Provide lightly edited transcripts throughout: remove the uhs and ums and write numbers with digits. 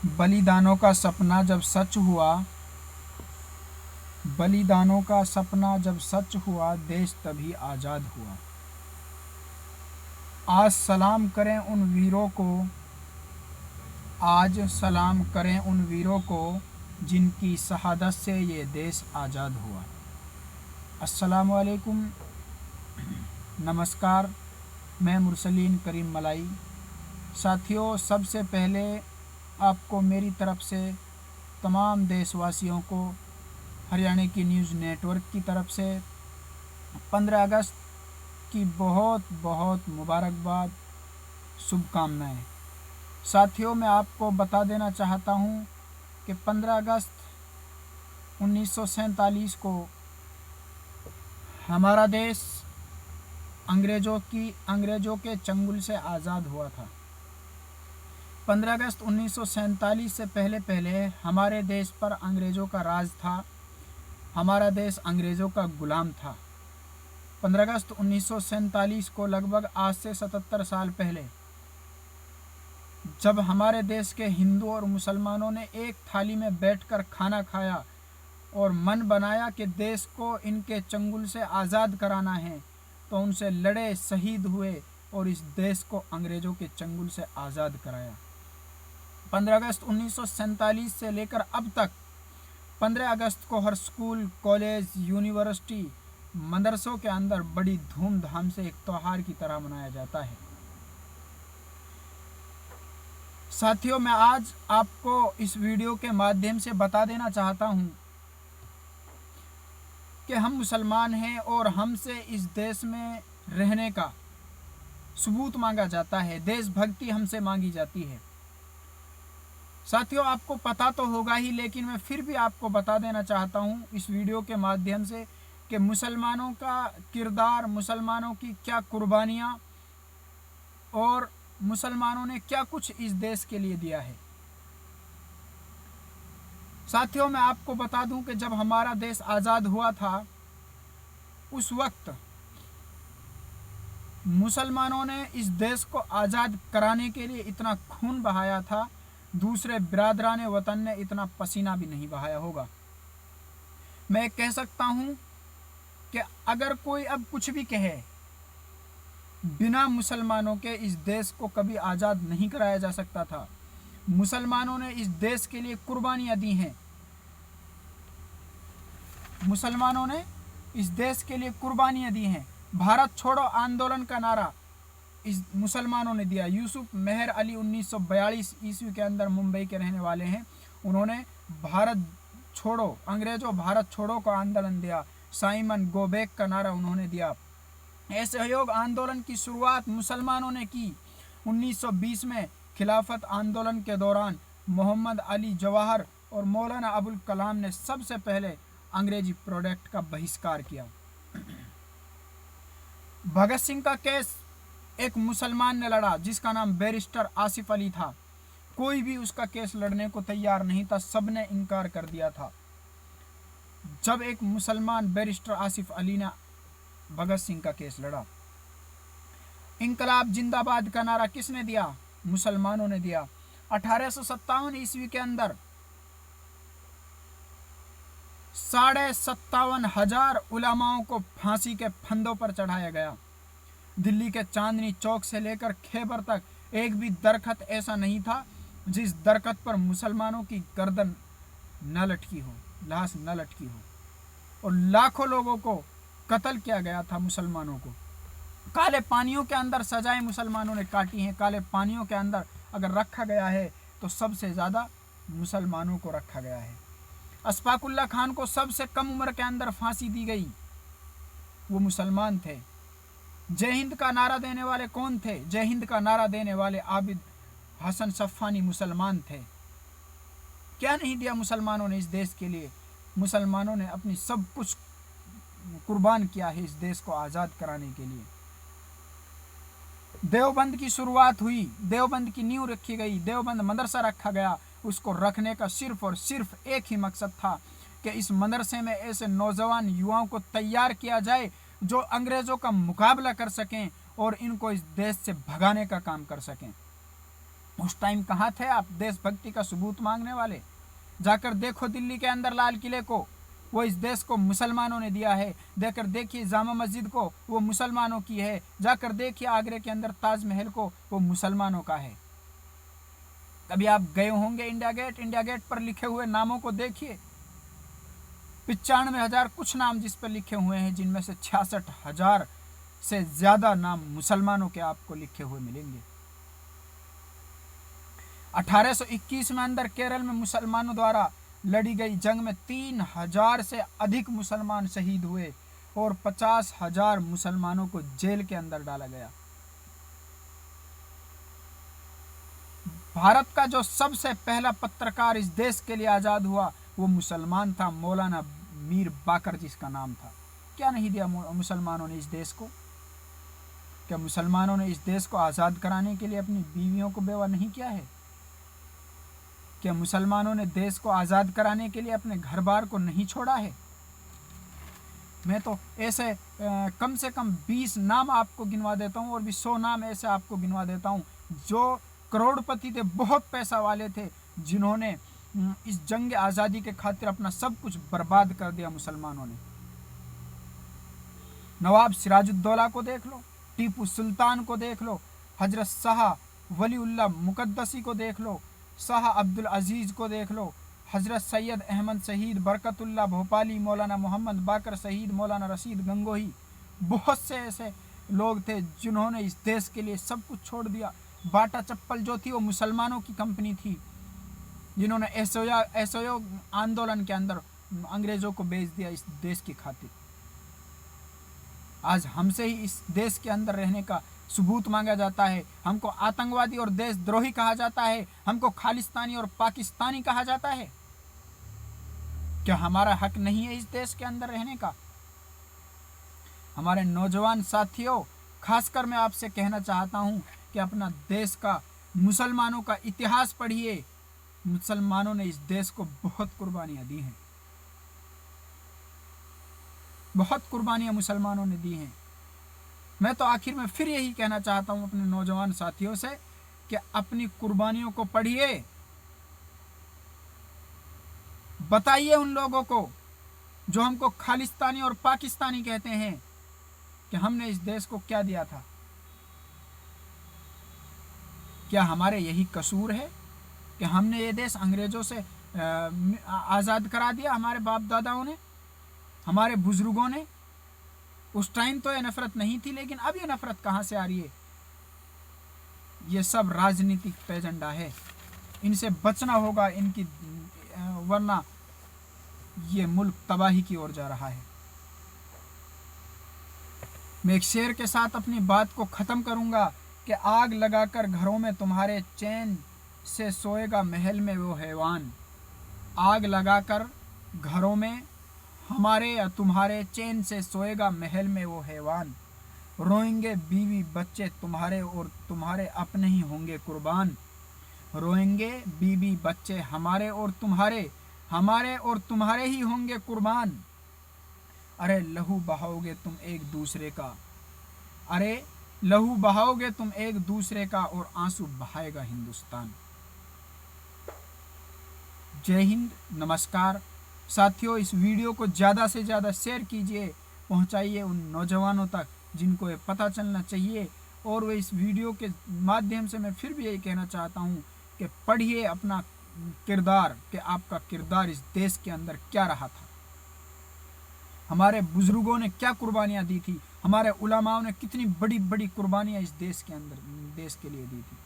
बलिदानों का सपना जब सच हुआ, बलिदानों का सपना जब सच हुआ, देश तभी आज़ाद हुआ। आज सलाम करें उन वीरों को, आज सलाम करें उन वीरों को, जिनकी शहादत से ये देश आज़ाद हुआ। अस्सलामु अलैकुम, नमस्कार। मैं मुरसलीन करीम मलाई। साथियों, सबसे पहले आपको मेरी तरफ से तमाम देशवासियों को हरियाणा की न्यूज़ नेटवर्क की तरफ से 15 अगस्त की बहुत बहुत मुबारकबाद, शुभकामनाएं। साथियों, मैं आपको बता देना चाहता हूं कि 15 अगस्त 1947 को हमारा देश अंग्रेज़ों के चंगुल से आज़ाद हुआ था। 15 अगस्त 1947 से पहले हमारे देश पर अंग्रेज़ों का राज था, हमारा देश अंग्रेज़ों का गुलाम था। 15 अगस्त 1947 को लगभग आज से 77 साल पहले जब हमारे देश के हिंदू और मुसलमानों ने एक थाली में बैठकर खाना खाया और मन बनाया कि देश को इनके चंगुल से आज़ाद कराना है, तो उनसे लड़े, शहीद हुए और इस देश को अंग्रेज़ों के चंगुल से आज़ाद कराया। 15 अगस्त 1947 से लेकर अब तक 15 अगस्त को हर स्कूल, कॉलेज, यूनिवर्सिटी, मदरसों के अंदर बड़ी धूमधाम से एक त्योहार की तरह मनाया जाता है। साथियों, मैं आज आपको इस वीडियो के माध्यम से बता देना चाहता हूं कि हम मुसलमान हैं और हमसे इस देश में रहने का सबूत मांगा जाता है, देशभक्ति हमसे मांगी जाती है। साथियों, आपको पता तो होगा ही, लेकिन मैं फिर भी आपको बता देना चाहता हूं इस वीडियो के माध्यम से कि मुसलमानों का किरदार, मुसलमानों की क्या कुर्बानियां और मुसलमानों ने क्या कुछ इस देश के लिए दिया है। साथियों, मैं आपको बता दूं कि जब हमारा देश आज़ाद हुआ था, उस वक्त मुसलमानों ने इस देश को आज़ाद कराने के लिए इतना खून बहाया था, दूसरे बिरादरान वतन ने इतना पसीना भी नहीं बहाया होगा। मैं कह सकता हूं कि अगर कोई अब कुछ भी कहे, बिना मुसलमानों के इस देश को कभी आज़ाद नहीं कराया जा सकता था। मुसलमानों ने इस देश के लिए कुर्बानियां दी हैं, मुसलमानों ने इस देश के लिए कुर्बानियां दी हैं। भारत छोड़ो आंदोलन का नारा इस मुसलमानों ने दिया। यूसुफ मेहर अली 1942 ईस्वी के अंदर मुंबई के रहने वाले हैं, उन्होंने भारत छोड़ो, अंग्रेजों भारत छोड़ो का आंदोलन दिया। साइमन गोबेक का नारा उन्होंने दिया। असहयोग आंदोलन की शुरुआत मुसलमानों ने की। 1920 में खिलाफत आंदोलन के दौरान मोहम्मद अली जवाहर और मौलाना अबुल कलाम ने सबसे पहले अंग्रेजी प्रोडक्ट का बहिष्कार किया। भगत सिंह का केस एक मुसलमान ने लड़ा जिसका नाम बैरिस्टर आसिफ अली था। कोई भी उसका केस लड़ने को तैयार नहीं था, सबने इनकार कर दिया था। जब एक मुसलमान बैरिस्टर आसिफ अली ने भगत सिंह का केस लड़ा। इंकलाब जिंदाबाद का नारा किसने दिया? मुसलमानों ने दिया। 1857 ईस्वी के अंदर 57,500 उलमाओं को फांसी के फंदों पर चढ़ाया गया। दिल्ली के चांदनी चौक से लेकर खैबर तक एक भी दरख्त ऐसा नहीं था जिस दरख्त पर मुसलमानों की गर्दन न लटकी हो, लाश न लटकी हो। और लाखों लोगों को कत्ल किया गया था मुसलमानों को। काले पानियों के अंदर सजाएं मुसलमानों ने काटी हैं। काले पानियों के अंदर अगर रखा गया है तो सबसे ज़्यादा मुसलमानों को रखा गया है। अशफाकुल्ला खान को सबसे कम उम्र के अंदर फांसी दी गई, वो मुसलमान थे। जय हिंद का नारा देने वाले कौन थे? जय हिंद का नारा देने वाले आबिद हसन सफ़ानी मुसलमान थे। क्या नहीं दिया मुसलमानों ने इस देश के लिए? मुसलमानों ने अपनी सब कुछ कुर्बान किया है इस देश को आज़ाद कराने के लिए। देवबंद की शुरुआत हुई, देवबंद की नींव रखी गई, देवबंद मदरसा रखा गया। उसको रखने का सिर्फ और सिर्फ एक ही मकसद था कि इस मदरसे में ऐसे नौजवान युवाओं को तैयार किया जाए जो अंग्रेज़ों का मुकाबला कर सकें और इनको इस देश से भगाने का काम कर सकें। उस टाइम कहाँ थे आप देशभक्ति का सबूत मांगने वाले? जाकर देखो दिल्ली के अंदर लाल किले को, वो इस देश को मुसलमानों ने दिया है। देखकर देखिए जामा मस्जिद को, वो मुसलमानों की है। जाकर देखिए आगरे के अंदर ताजमहल को, वो मुसलमानों का है। कभी आप गए होंगे इंडिया गेट? इंडिया गेट पर लिखे हुए नामों को देखिए, 95,000 कुछ नाम जिस पर लिखे हुए हैं, जिनमें से 66,000 से ज्यादा नाम मुसलमानों के आपको लिखे हुए मिलेंगे। 1821 में अंदर केरल में मुसलमानों द्वारा लड़ी गई जंग में 3,000 से अधिक मुसलमान शहीद हुए और 50,000 मुसलमानों को जेल के अंदर डाला गया। भारत का जो सबसे पहला पत्रकार इस देश के लिए आजाद हुआ वो मुसलमान था, मौलाना मीर बाकर जिसका नाम था। क्या नहीं दिया मुसलमानों ने इस देश को? क्या मुसलमानों ने इस देश को आजाद कराने के लिए अपनी बीवियों को बेवा नहीं किया है? क्या मुसलमानों ने देश को आजाद कराने के लिए अपने घर बार को नहीं छोड़ा है? मैं तो ऐसे कम से कम 20 नाम आपको गिनवा देता हूँ और भी 100 नाम ऐसे आपको गिनवा देता हूँ जो करोड़पति थे, बहुत पैसा वाले थे, जिन्होंने इस जंग आज़ादी के खातिर अपना सब कुछ बर्बाद कर दिया मुसलमानों ने। नवाब सिराजुद्दौला को देख लो, टीपू सुल्तान को देख लो, हजरत शाह वलीउल्लाह मुकद्दसी को देख लो, शाह अब्दुल अजीज़ को देख लो, हजरत सैयद अहमद शहीद बरकतुल्लाह भोपाली, मौलाना मोहम्मद बाकर शहीद, मौलाना रशीद गंगोही। बहुत से ऐसे लोग थे जिन्होंने इस देश के लिए सब कुछ छोड़ दिया। बाटा चप्पल जो थी वो मुसलमानों की कंपनी थी, जिन्होंने असहयोग आंदोलन के अंदर अंग्रेजों को बेच दिया इस देश की खातिर। आज हमसे ही इस देश के अंदर रहने का सबूत मांगा जाता है, हमको आतंकवादी और देशद्रोही कहा जाता है, हमको खालिस्तानी और पाकिस्तानी कहा जाता है। क्या हमारा हक नहीं है इस देश के अंदर रहने का? हमारे नौजवान साथियों, खासकर मैं आपसे कहना चाहता हूं कि अपना देश का, मुसलमानों का इतिहास पढ़िए। मुसलमानों ने इस देश को बहुत कुर्बानियां दी हैं, बहुत कुर्बानियां मुसलमानों ने दी हैं। मैं तो आखिर में फिर यही कहना चाहता हूं अपने नौजवान साथियों से कि अपनी कुर्बानियों को पढ़िए, बताइए उन लोगों को जो हमको खालिस्तानी और पाकिस्तानी कहते हैं कि हमने इस देश को क्या दिया था। क्या हमारे यही कसूर है कि हमने ये देश अंग्रेजों से आज़ाद करा दिया? हमारे बाप दादाओं ने, हमारे बुजुर्गों ने। उस टाइम तो ये नफरत नहीं थी, लेकिन अब ये नफरत कहाँ से आ रही है? ये सब राजनीतिक एजेंडा है, इनसे बचना होगा इनकी, वरना ये मुल्क तबाही की ओर जा रहा है। मैं एक शेर के साथ अपनी बात को ख़त्म करूंगा कि आग लगाकर घरों में तुम्हारे चैन से सोएगा महल में वो हैवान। आग लगाकर घरों में हमारे या तुम्हारे चैन से सोएगा महल में वो हैवान। रोएंगे बीवी बच्चे तुम्हारे और तुम्हारे अपने ही होंगे कुर्बान। रोएंगे बीवी बच्चे हमारे और तुम्हारे ही होंगे कुर्बान। अरे लहू बहाओगे तुम एक दूसरे का, अरे लहू बहाओगे तुम एक दूसरे का और आंसू बहाएगा हिंदुस्तान। जय हिंद, नमस्कार साथियों। इस वीडियो को ज़्यादा से ज़्यादा शेयर कीजिए, पहुंचाइए उन नौजवानों तक जिनको ये पता चलना चाहिए। और वो इस वीडियो के माध्यम से मैं फिर भी यही कहना चाहता हूं कि पढ़िए अपना किरदार, कि आपका किरदार इस देश के अंदर क्या रहा था, हमारे बुजुर्गों ने क्या कुर्बानियाँ दी थी, हमारे उलमाओं ने कितनी बड़ी बड़ी कुर्बानियाँ इस देश के अंदर, देश के लिए दी थी।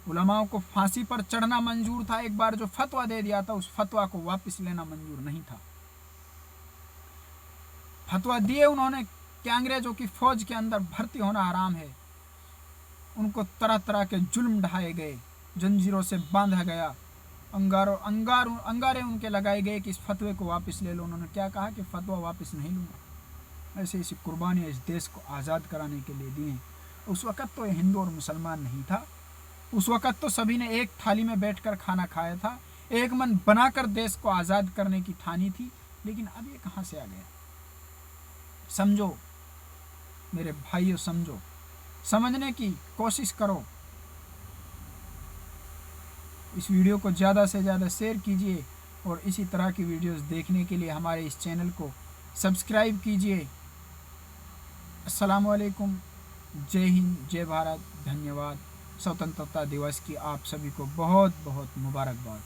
उलमाओं को फांसी पर चढ़ना मंजूर था, एक बार जो फतवा दे दिया था उस फतवा को वापस लेना मंजूर नहीं था। फतवा दिए उन्होंने कि अंग्रेजों की फौज के अंदर भर्ती होना हराम है। उनको तरह तरह के जुल्म ढाए गए, जंजीरों से बांधा गया, अंगारे उनके लगाए गए कि इस फतवे को वापस ले लो। उन्होंने क्या कहा कि फतवा वापस नहीं लूँगा। ऐसी ऐसी कुर्बानियाँ इस देश को आज़ाद कराने के लिए दी हैं। उस वक़्त तो हिंदू और मुसलमान नहीं था, उस वक़्त तो सभी ने एक थाली में बैठकर खाना खाया था, एक मन बनाकर देश को आज़ाद करने की ठानी थी। लेकिन अब ये कहाँ से आ गया? समझो मेरे भाइयों, समझो, समझने की कोशिश करो। इस वीडियो को ज़्यादा से ज़्यादा शेयर कीजिए और इसी तरह की वीडियोस देखने के लिए हमारे इस चैनल को सब्सक्राइब कीजिए। अस्सलाम वालेकुम, जय हिंद, जय भारत, धन्यवाद। स्वतंत्रता दिवस की आप सभी को बहुत बहुत मुबारकबाद।